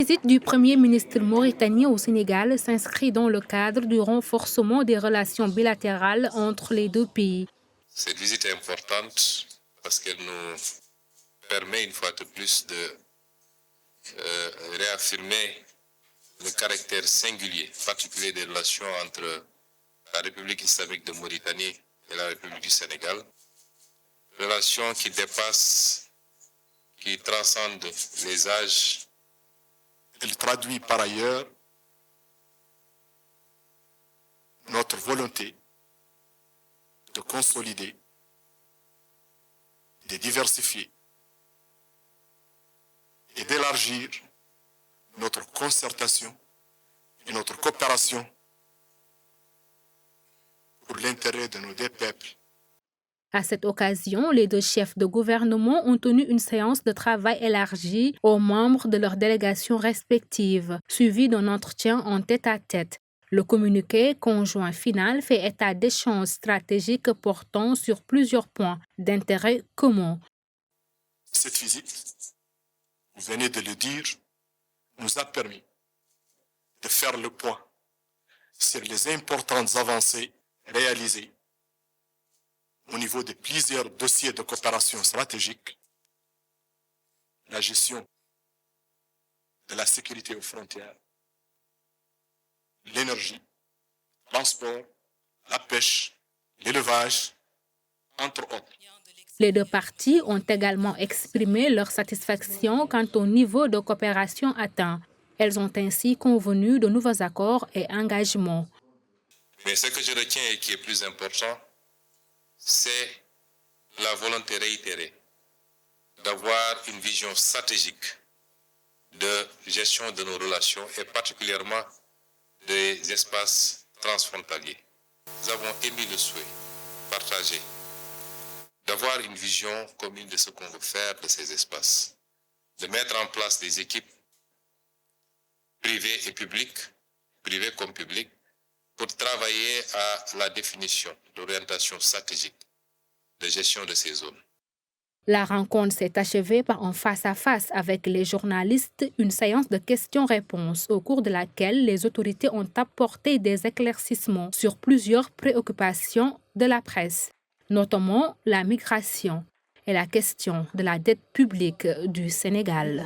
visite du Premier ministre mauritanien au Sénégal s'inscrit dans le cadre du renforcement des relations bilatérales entre les deux pays. Cette visite est importante parce qu'elle nous permet une fois de plus de réaffirmer le caractère singulier, particulier des relations entre la République islamique de Mauritanie et la République du Sénégal. Relations qui dépassent, qui transcendent les âges. Elle traduit par ailleurs notre volonté de consolider, de diversifier et d'élargir notre concertation et notre coopération pour l'intérêt de nos deux peuples. À cette occasion, les deux chefs de gouvernement ont tenu une séance de travail élargie aux membres de leurs délégations respectives, suivie d'un entretien en tête-à-tête. Le communiqué conjoint final fait état d'échanges stratégiques portant sur plusieurs points d'intérêt commun. Cette visite, vous venez de le dire, nous a permis de faire le point sur les importantes avancées réalisées au niveau de plusieurs dossiers de coopération stratégique, la gestion de la sécurité aux frontières, l'énergie, le transport, la pêche, l'élevage, entre autres. Les deux parties ont également exprimé leur satisfaction quant au niveau de coopération atteint. Elles ont ainsi convenu de nouveaux accords et engagements. Mais ce que je retiens et qui est plus important, c'est la volonté réitérée d'avoir une vision stratégique de gestion de nos relations et particulièrement des espaces transfrontaliers. Nous avons émis le souhait partagé d'avoir une vision commune de ce qu'on veut faire de ces espaces, de mettre en place des équipes privées et publiques, privées comme publiques, pour travailler à la définition d'orientation stratégique de gestion de ces zones. La rencontre s'est achevée par un face-à-face avec les journalistes, une séance de questions-réponses au cours de laquelle les autorités ont apporté des éclaircissements sur plusieurs préoccupations de la presse, notamment la migration et la question de la dette publique du Sénégal.